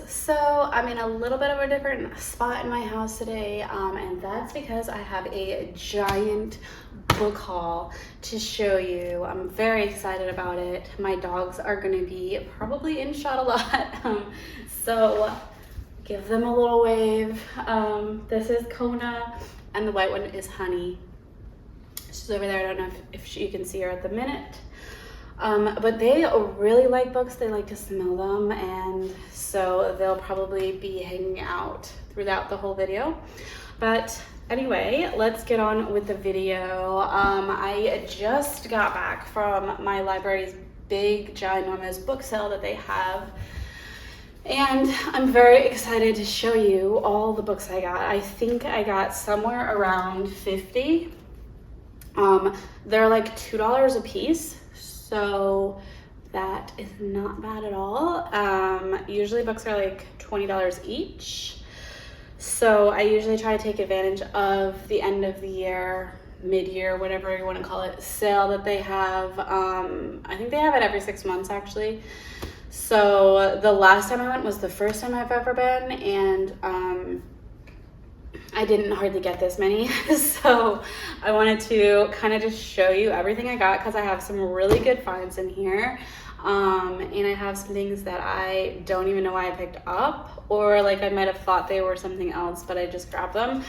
So I'm in a little bit of a different spot in my house today, and that's because I have a giant book haul to show you. I'm very excited about it. My dogs are going to be probably in shot a lot, so give them a little wave. This is Kona, and the white one is Honey. She's over there. I don't know if you can see her at the minute. But they really like books. They like to smell them, and so they'll probably be hanging out throughout the whole video. But anyway, let's get on with the video. I just got back from my library's big ginormous book sale that they have, and I'm very excited to show you all the books I got. I think I got somewhere around 50. They're like $2 a piece. So that is not bad at all. Usually books are like $20 each. So I usually try to take advantage of the end of the year, mid-year, whatever you want to call it, sale that they have. I think they have it every 6 months actually. So the last time I went was the first time I've ever been, and I didn't hardly get this many, so I wanted to kind of just show you everything I got because I have some really good finds in here, and I have some things that I don't even know why I picked up, or like I might have thought they were something else, but I just grabbed them.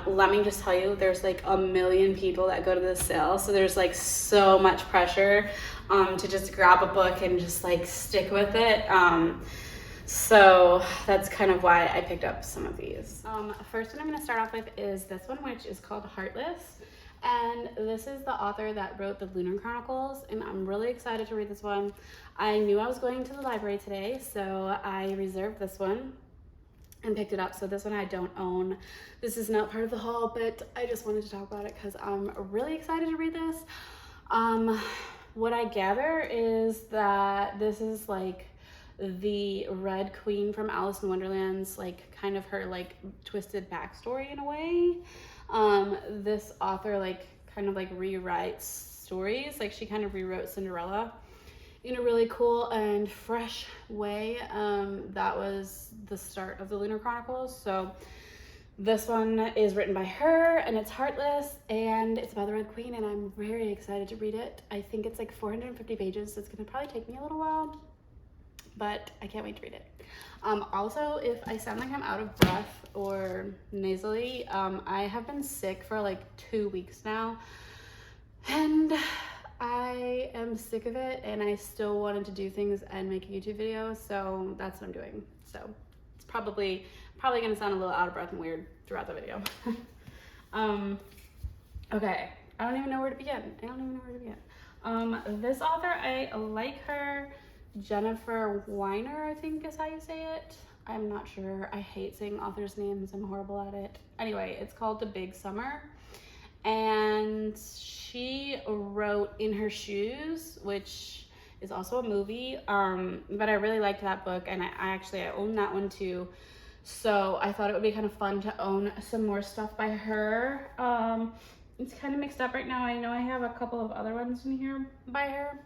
Let me just tell you, there's like a million people that go to this sale, so there's like so much pressure to just grab a book and just like stick with it. So that's kind of why I picked up some of these. First one I'm going to start off with is this one, which is called Heartless. And this is the author that wrote the Lunar Chronicles, and I'm really excited to read this one. I knew I was going to the library today, so I reserved this one and picked it up. So this one I don't own. This is not part of the haul, but I just wanted to talk about it because I'm really excited to read this. What I gather is that this is like the Red Queen from Alice in Wonderland's, like kind of her like twisted backstory in a way. This author like kind of like rewrites stories, like she kind of rewrote Cinderella in a really cool and fresh way. That was the start of the Lunar Chronicles. So this one is written by her, and it's Heartless, and it's about the Red Queen, and I'm very excited to read it. I think it's like 450 pages, so it's gonna probably take me a little while, but I can't wait to read it. Also, if I sound like I'm out of breath or nasally, I have been sick for like 2 weeks now, and I am sick of it, and I still wanted to do things and make a YouTube video, so that's what I'm doing. So it's probably gonna sound a little out of breath and weird throughout the video. Okay, I don't even know where to begin. This author, I like her. Jennifer Weiner, I think is how you say it. I'm not sure. I hate saying authors' names. I'm horrible at it. Anyway, it's called The Big Summer. And she wrote In Her Shoes, which is also a movie. But I really liked that book, and I own that one too. So I thought it would be kind of fun to own some more stuff by her. It's kind of mixed up right now. I know I have a couple of other ones in here by her,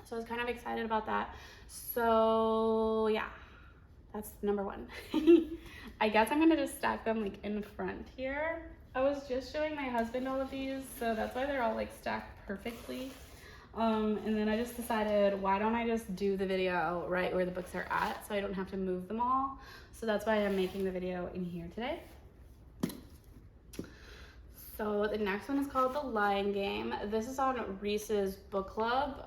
so I was kind of excited about that. So yeah, that's number one. I guess I'm gonna just stack them like in front here. I was just showing my husband all of these, so that's why they're all like stacked perfectly. And then I just decided, why don't I just do the video right where the books are at, so I don't have to move them all. So that's why I'm making the video in here today. So the next one is called The Lying Game. This is on Reese's book club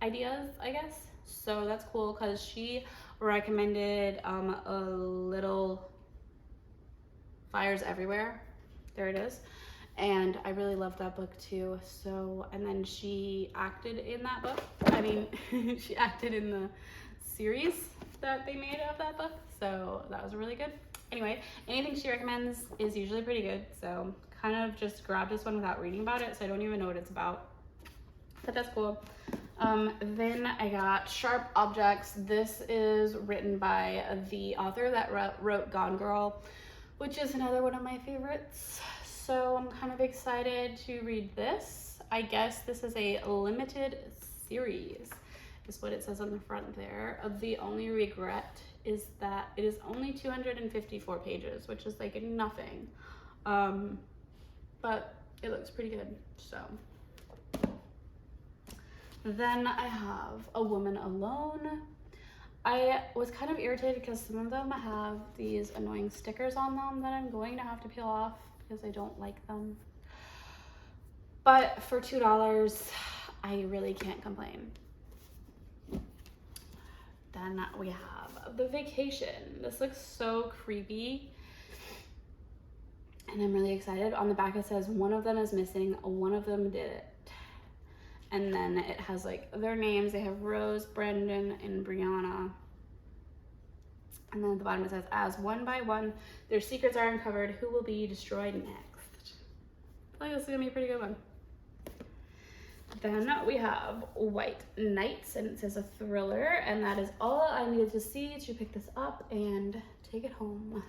ideas, I guess. So that's cool because she recommended a Little Fires Everywhere. There it is. And I really loved that book too. So, and then she acted in that book. I mean, she acted in the series that they made of that book. So that was really good. Anyway, anything she recommends is usually pretty good. So kind of just grabbed this one without reading about it. So I don't even know what it's about, but that's cool. Then I got Sharp Objects. This is written by the author that wrote Gone Girl, which is another one of my favorites. So I'm kind of excited to read this. I guess this is a limited series, is what it says on the front there. The only regret is that it is only 254 pages, which is like nothing. But it looks pretty good, so. Then I have A Woman Alone. I was kind of irritated because some of them have these annoying stickers on them that I'm going to have to peel off because I don't like them. But for $2, I really can't complain. Then we have The Vacation. This looks so creepy. And I'm really excited. On the back it says one of them is missing, one of them did it. And then it has like their names. They have Rose, Brendan, and Brianna. And then at the bottom it says, as one by one, their secrets are uncovered, who will be destroyed next? I feel like this is gonna be a pretty good one. Then we have White Nights, and it says a thriller, and that is all I needed to see to pick this up and take it home.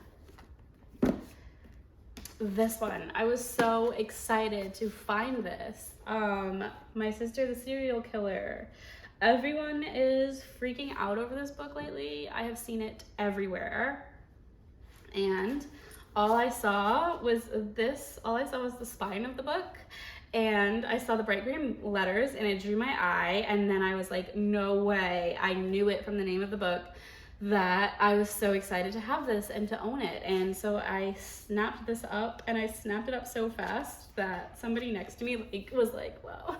This one, I was so excited to find this. My Sister the Serial Killer. Everyone is freaking out over this book lately. I have seen it everywhere. And all I saw was this. All I saw was the spine of the book. And I saw the bright green letters and it drew my eye. And then I was like, no way. I knew it from the name of the book that I was so excited to have this and to own it. And so I snapped this up, and I snapped it up so fast that somebody next to me was like, wow.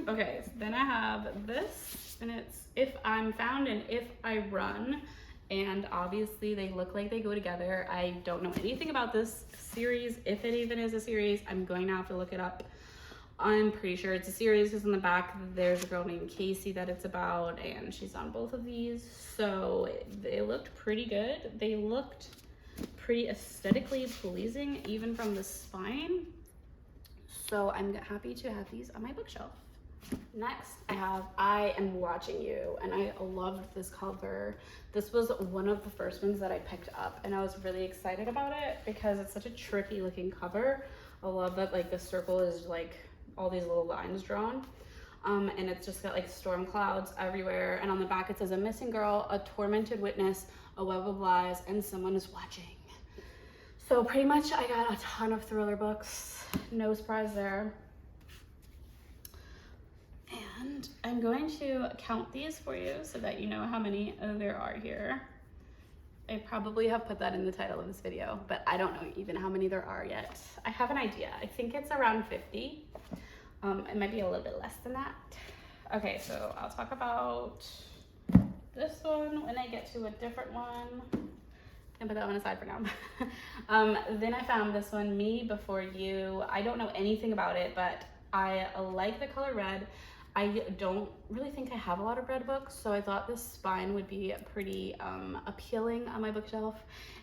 Okay, so then I have this, and it's If I'm Found and If I Run. And obviously they look like they go together. I don't know anything about this series. If it even is a series, I'm going to have to look it up. I'm pretty sure it's a series because in the back there's a girl named Casey that it's about, and she's on both of these. So they looked pretty good. They looked pretty aesthetically pleasing even from the spine. So I'm happy to have these on my bookshelf. Next I have I Am Watching You, and I loved this cover. This was one of the first ones that I picked up, and I was really excited about it because it's such a trippy looking cover. I love that like the circle is like all these little lines drawn, and it's just got like storm clouds everywhere, and on the back it says a missing girl, a tormented witness, a web of lies, and someone is watching. So pretty much I got a ton of thriller books, no surprise there. And I'm going to count these for you so that you know how many there are here. I probably have put that in the title of this video, but I don't know even how many there are yet. I have an idea. I think it's around 50. It might be a little bit less than that. Okay, so I'll talk about this one when I get to a different one. And put that one aside for now. Then I found this one, Me Before You. I don't know anything about it, but I like the color red. I don't really think I have a lot of red books, so I thought this spine would be pretty appealing on my bookshelf.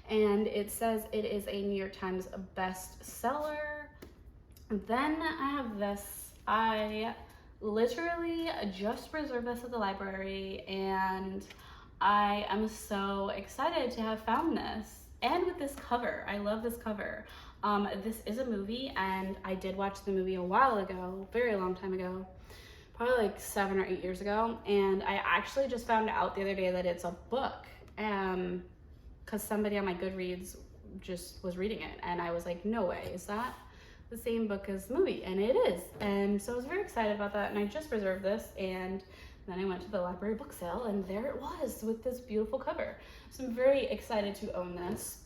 And it says it is a New York Times bestseller. Then I have this. I literally just reserved this at the library, and I am so excited to have found this. And with this cover, I love this cover. This is a movie, and I did watch the movie a while ago, very long time ago, probably like 7 or 8 years ago. And I actually just found out the other day that it's a book, because somebody on my Goodreads just was reading it, and I was like, no way, is that the same book as the movie? And it is. And so I was very excited about that, and I just reserved this, and then I went to the library book sale, and there it was with this beautiful cover. So I'm very excited to own this.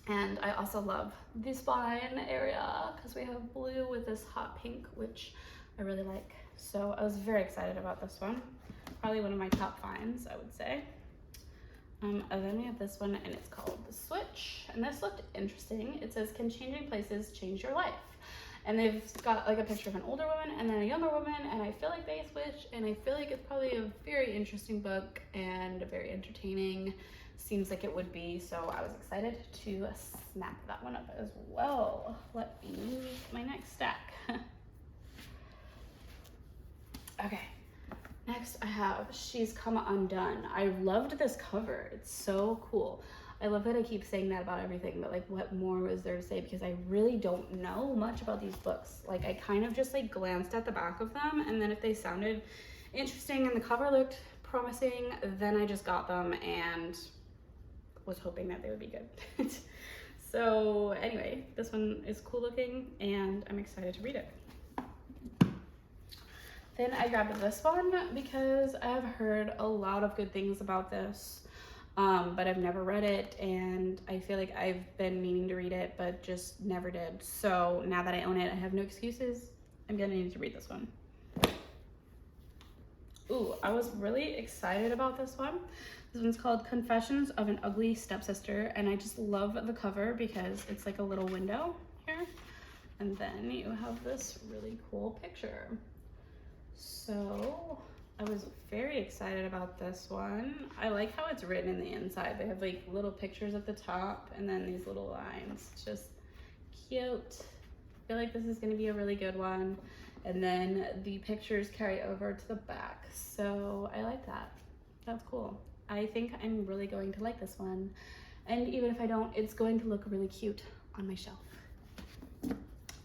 And I also love the spine area because we have blue with this hot pink, which I really like. So I was very excited about this one. Probably one of my top finds, I would say. And then we have this one, and it's called The Switch. And this looked interesting. It says, can changing places change your life? And they've got like a picture of an older woman and then a younger woman, and I feel like they switch, and I feel like it's probably a very interesting book and very entertaining. Seems like it would be, so I was excited to snap that one up as well. Let me move my next stack. Okay, next I have She's Come Undone. I loved this cover. It's so cool. I love that I keep saying that about everything, but like what more is there to say, because I really don't know much about these books. Like I kind of just like glanced at the back of them, and then if they sounded interesting and the cover looked promising. Then I just got them and was hoping that they would be good. So anyway, this one is cool looking and I'm excited to read it. Then I grabbed this one because I've heard a lot of good things about this, but I've never read it, and I feel like I've been meaning to read it, but just never did. So now that I own it, I have no excuses. I'm gonna need to read this one. Ooh, I was really excited about this one. This one's called Confessions of an Ugly Stepsister, and I just love the cover because it's like a little window here, and then you have this really cool picture. So I was very excited about this one. I like how it's written in the inside. They have like little pictures at the top and then these little lines. It's just cute. I feel like this is gonna be a really good one. And then the pictures carry over to the back. So I like that. That's cool. I think I'm really going to like this one. And even if I don't, it's going to look really cute on my shelf.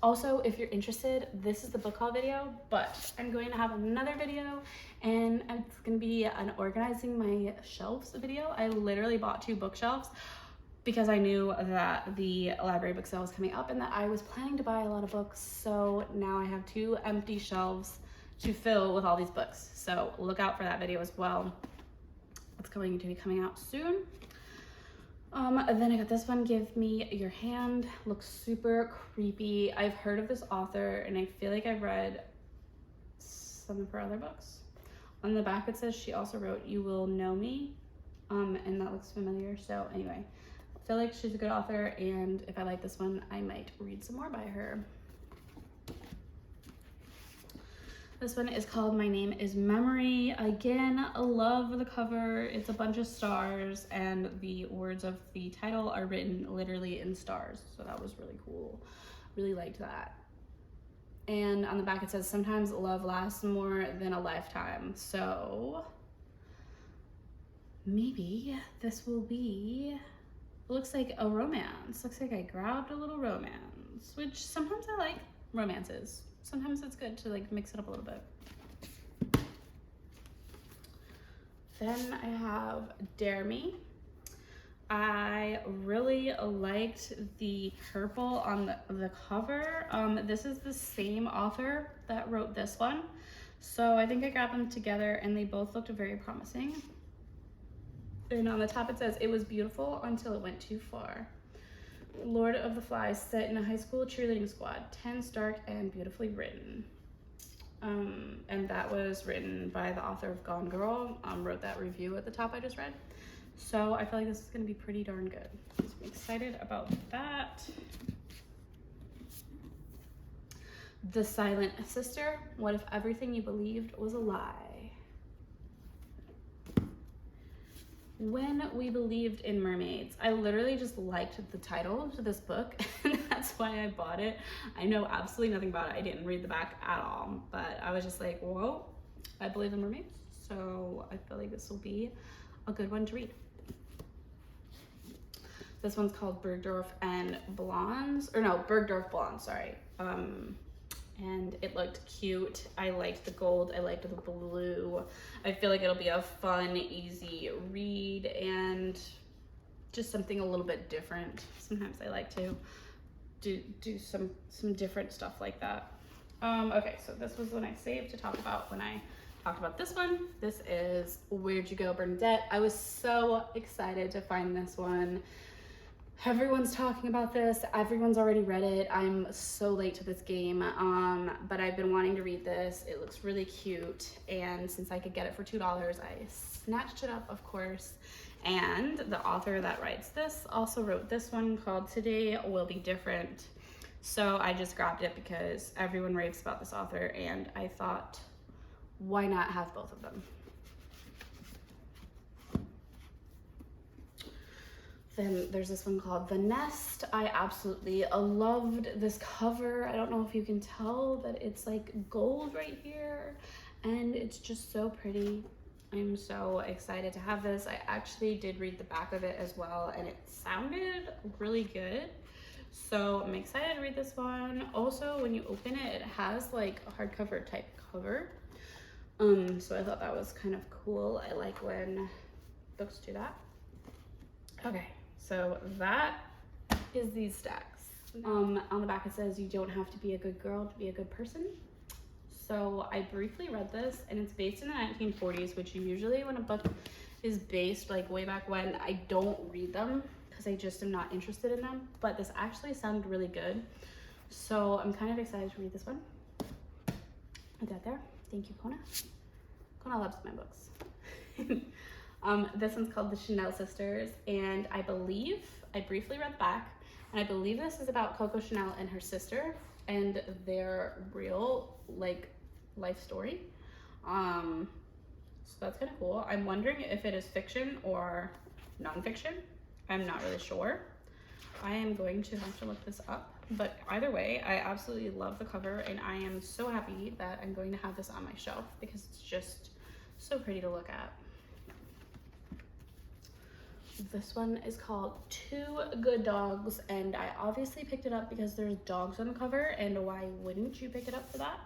Also, if you're interested, this is the book haul video, but I'm going to have another video and it's going to be an organizing my shelves video. I literally bought 2 bookshelves because I knew that the library book sale was coming up and that I was planning to buy a lot of books. So now I have 2 empty shelves to fill with all these books. So look out for that video as well. It's going to be coming out soon. Then I got this one, Give Me Your Hand. Looks super creepy. I've heard of this author and I feel like I've read some of her other books. On the back it says she also wrote You Will Know Me, and that looks familiar. So anyway, I feel like she's a good author, and if I like this one, I might read some more by her. This one is called My Name is Memory. Again, I love the cover. It's a bunch of stars and the words of the title are written literally in stars. So that was really cool. Really liked that. And on the back it says, sometimes love lasts more than a lifetime. So maybe this will be, it looks like a romance. Looks like I grabbed a little romance, which sometimes I like romances. Sometimes it's good to like mix it up a little bit. Then I have Dare Me. I really liked the purple on the cover. This is the same author that wrote this one. So I think I grabbed them together and they both looked very promising. And on the top it says, it was beautiful until it went too far. Lord of the Flies, set in a high school cheerleading squad, tense, dark, and beautifully written. And that was written by the author of Gone Girl. Wrote that review at the top I just read. So I feel like this is gonna be pretty darn good. So I'm excited about that. The Silent Sister, What If Everything You Believed Was a Lie? When We Believed in Mermaids. I literally just liked the title of this book and that's why I bought it. I know absolutely nothing about it. I didn't read the back at all, but I was just like, whoa, I believe in mermaids. So I feel like this will be a good one to read. This one's called Bergdorf and Blondes, or no, Bergdorf Blondes, sorry. And it looked cute. I liked the gold, I liked the blue. I feel like it'll be a fun, easy read and just something a little bit different. Sometimes I like to do some different stuff like that. Okay, so this was one I saved to talk about when I talked about this one. This is Where'd You Go, Bernadette? I was so excited to find this one. Everyone's talking about this. Everyone's already read it. I'm so late to this game, but I've been wanting to read this. It looks really cute, and since I could get it for $2, I snatched it up, of course. And the author that writes this also wrote this one called Today Will Be Different. So I just grabbed it because everyone raves about this author, and I thought, why not have both of them? Then there's this one called The Nest. I absolutely loved this cover. I don't know if you can tell, but it's like gold right here and it's just so pretty. I'm so excited to have this. I actually did read the back of it as well and it sounded really good. So I'm excited to read this one. Also, when you open it, it has like a hardcover type cover. So I thought that was kind of cool. I like when books do that. Okay, so that is these stacks. On the back it says you don't have to be a good girl to be a good person. So I briefly read this, and it's based in the 1940s, which usually when a book is based like way back when, I don't read them because I just am not interested in them. But this actually sounded really good. So I'm kind of excited to read this one. Put that there. Thank you, Kona. Kona loves my books. This one's called The Chanel Sisters, and I briefly read the back, and I believe this is about Coco Chanel and her sister and their real like life story. So that's kind of cool. I'm wondering if it is fiction or nonfiction. I'm not really sure. I am going to have to look this up, but either way, I absolutely love the cover, and I am so happy that I'm going to have this on my shelf because it's just so pretty to look at. This one is called Two Good Dogs, and I obviously picked it up because there's dogs on the cover, and why wouldn't you pick it up for that?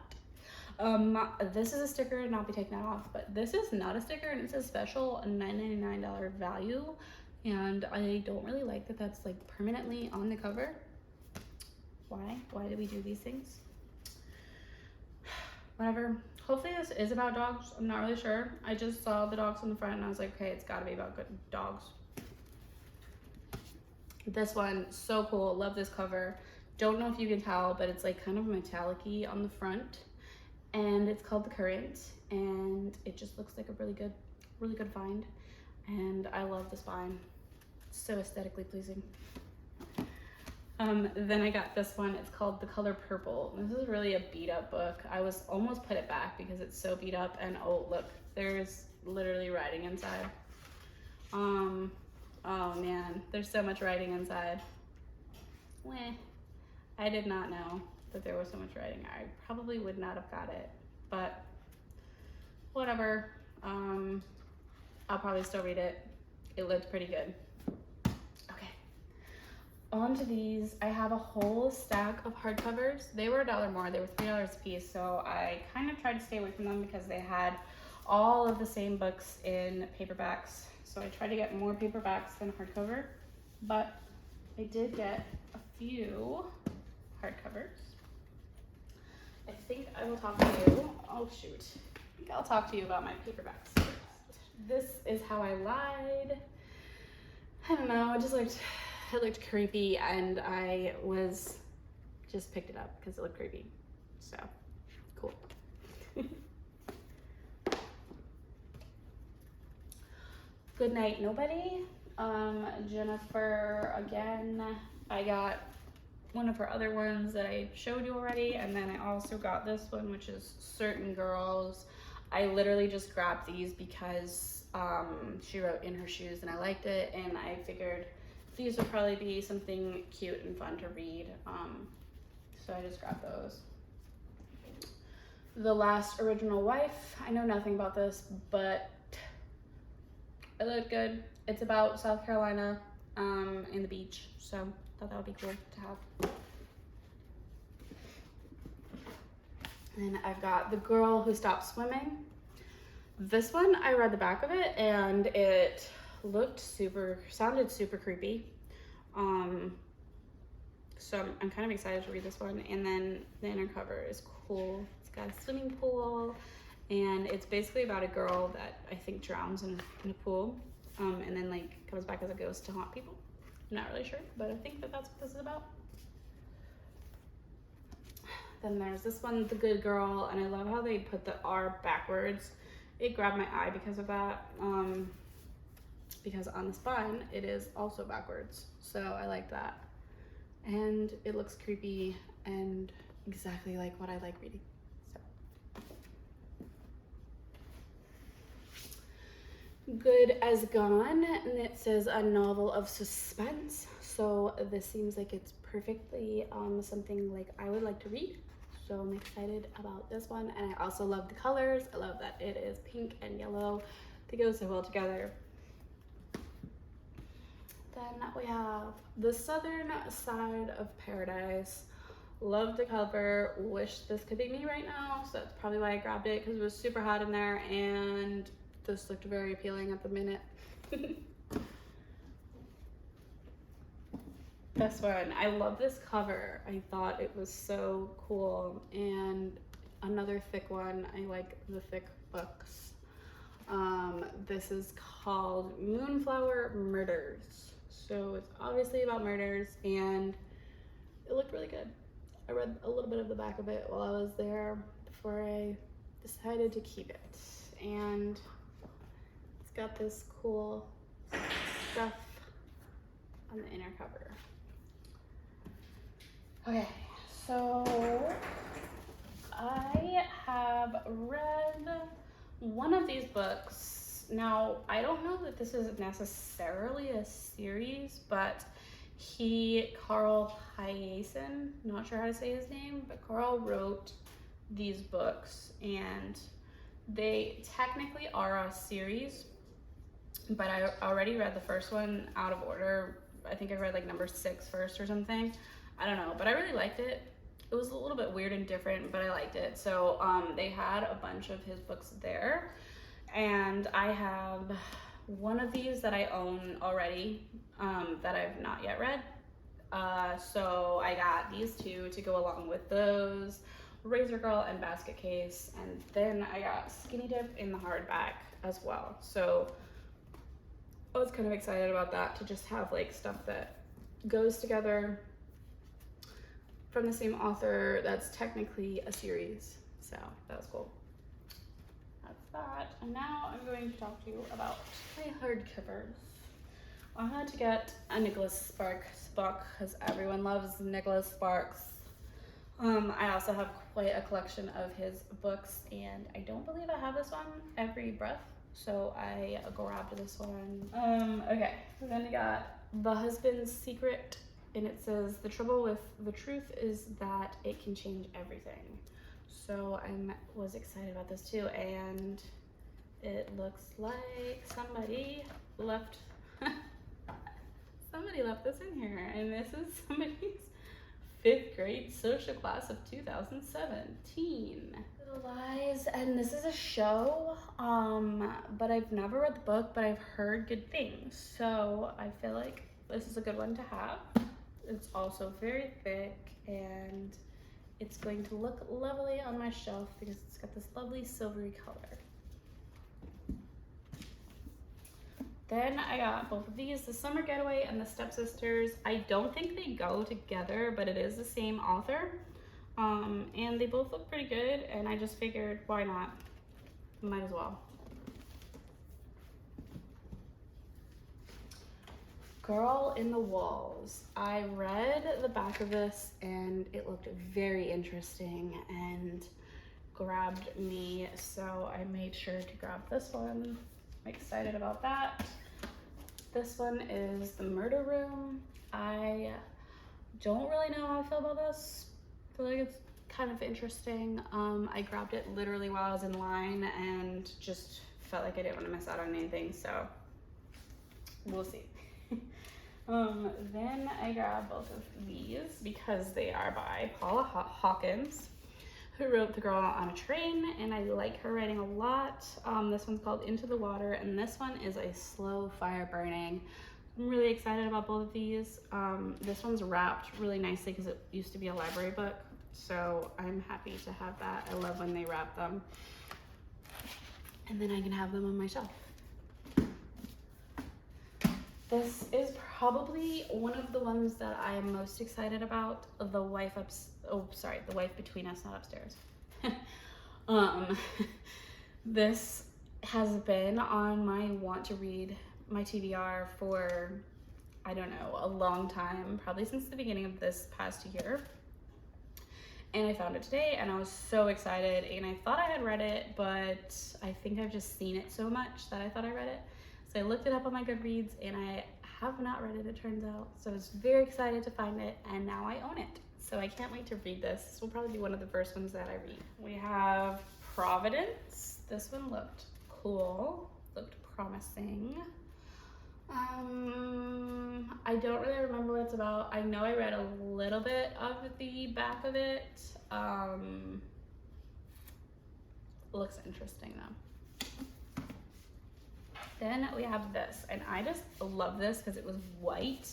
This is a sticker, and I'll be taking that off, but this is not a sticker, and it's a special $9.99 value, and I don't really like that that's like permanently on the cover. Why do we do these things? Whatever. Hopefully this is about dogs. I'm not really sure. I just saw the dogs on the front and I was like, okay, it's gotta be about good dogs. This one, so cool. Love this cover. Don't know if you can tell, but it's like kind of metallic-y on the front, and it's called The Current, and it just looks like a really good find, and I love the spine. It's so aesthetically pleasing. Then I got this one. It's called The Color Purple. This is really a beat up book. I was almost put it back because it's so beat up, and oh look, there's literally writing inside. Oh man, there's so much writing inside. Weh. I did not know that there was so much writing. I probably would not have got it, but whatever. I'll probably still read it. It looked pretty good. Okay, on to these. I have a whole stack of hardcovers. They were $1 more. They were $3 a piece, so I kind of tried to stay away from them because they had all of the same books in paperbacks. So I tried to get more paperbacks than hardcover, but I did get a few hardcovers. I think I will talk to you. Oh shoot. I think I'll talk to you about my paperbacks first. This is how I lied. I don't know, it looked creepy, and I just picked it up because it looked creepy. So cool. Good Night Nobody. Jennifer again. I got one of her other ones that I showed you already, and then I also got this one, which is Certain Girls. I literally just grabbed these because she wrote In Her Shoes and I liked it, and I figured these would probably be something cute and fun to read, so I just grabbed those. The Last Original Wife. I know nothing about this, but it looked good. It's about South Carolina and the beach, so I thought that would be cool to have. And I've got The Girl Who Stopped Swimming. This one, I read the back of it, and it sounded super creepy. So I'm kind of excited to read this one. And then the inner cover is cool. It's got a swimming pool, and it's basically about a girl that I think drowns in a pool, and then like comes back as a ghost to haunt people. I'm not really sure, but I think that's what this is about. Then there's this one, The Good Girl, and I love how they put the R backwards. It grabbed my eye because of that, because on the spine it is also backwards, so I like that. And it looks creepy and exactly like what I like reading. Good as Gone, and it says a novel of suspense, so this seems like it's perfectly something like I would like to read, so I'm excited about this one. And I also love the colors. I love that it is pink and yellow. They go so well together. Then we have The Southern Side of Paradise. Love the cover. Wish this could be me right now, so that's probably why I grabbed it, because it was super hot in there and this looked very appealing at the minute. This one, I love this cover. I thought it was so cool. And another thick one, I like the thick books. This is called Moonflower Murders. So it's obviously about murders, and it looked really good. I read a little bit of the back of it while I was there before I decided to keep it. And it's got this cool stuff on the inner cover. Okay, so I have read one of these books. Now, I don't know that this is necessarily a series, but Carl Heisen, not sure how to say his name, but Carl wrote these books, and they technically are a series, but I already read the first one out of order. I think I read like number 6 first or something. I don't know, but I really liked it. It was a little bit weird and different, but I liked it. So they had a bunch of his books there, and I have one of these that I own already that I've not yet read. So I got these 2 to go along with those, Razor Girl and Basket Case, and then I got Skinny Dip in the hardback as well. So I was kind of excited about that, to just have like stuff that goes together from the same author that's technically a series. So that was cool. That's that. And now I'm going to talk to you about my hardcovers. I had to get a Nicholas Sparks book because everyone loves Nicholas Sparks. I also have quite a collection of his books, and I don't believe I have this one, Every Breath, so I grabbed this one. Okay, then we got The Husband's Secret, and it says, the trouble with the truth is that it can change everything. So I was excited about this too, and it looks like somebody left this in here, and this is somebody's 5th grade social class of 2017. Little Lies, and this is a show, but I've never read the book, but I've heard good things, so I feel like this is a good one to have. It's also very thick, and it's going to look lovely on my shelf because it's got this lovely silvery color. Then I got both of these, the Summer Getaway and the Stepsisters. I don't think they go together, but it is the same author. And they both look pretty good, and I just figured, why not? Might as well. Girl in the Walls. I read the back of this, and it looked very interesting and grabbed me, so I made sure to grab this one. I'm excited about that. This one is The Murder Room. I don't really know how I feel about this. I feel like it's kind of interesting. I grabbed it literally while I was in line and just felt like I didn't want to miss out on anything, so we'll see. Then I grabbed both of these because they are by Paula Hawkins, who wrote The Girl on a Train, and I like her writing a lot. This one's called Into the Water, and this one is a slow fire burning. I'm really excited about both of these. This one's wrapped really nicely because it used to be a library book, so I'm happy to have that. I love when they wrap them. And then I can have them on my shelf. This is probably one of the ones that I am most excited about. The Wife Between Us, not Upstairs. This has been on my want to read, my TBR, for, I don't know, a long time, probably since the beginning of this past year. And I found it today, and I was so excited, and I thought I had read it, but I think I've just seen it so much that I thought I read it. So I looked it up on my Goodreads, and I have not read it, it turns out. So I was very excited to find it, and now I own it. So I can't wait to read this. This will probably be one of the first ones that I read. We have Providence. This one looked cool, looked promising. I don't really remember what it's about. I know I read a little bit of the back of it. Looks interesting though. Then we have this, and I just love this because it was white.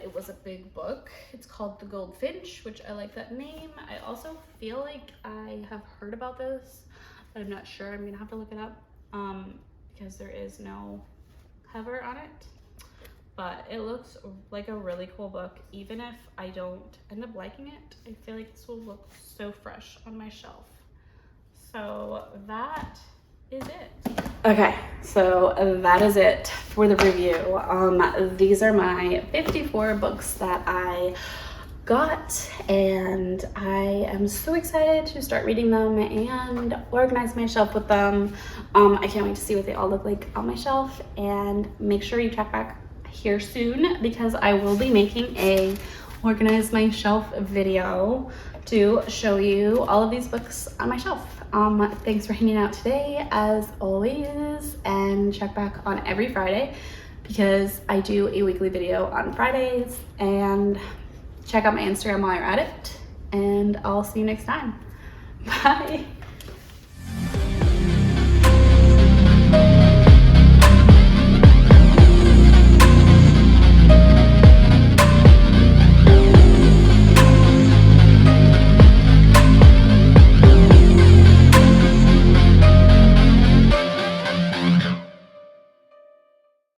It was a big book. It's called The Goldfinch, which I like that name. I also feel like I have heard about this, but I'm not sure. I'm gonna have to look it up because there is no cover on it. But it looks like a really cool book. Even if I don't end up liking it, I feel like this will look so fresh on my shelf. So that is it. Okay, so that is it for the review. These are my 54 books that I got, and I am so excited to start reading them and organize my shelf with them. I can't wait to see what they all look like on my shelf, and make sure you check back here soon because I will be making a organize my shelf video to show you all of these books on my shelf. Thanks for hanging out today as always, and check back on every Friday because I do a weekly video on Fridays, and check out my Instagram while you're at it, and I'll see you next time. Bye.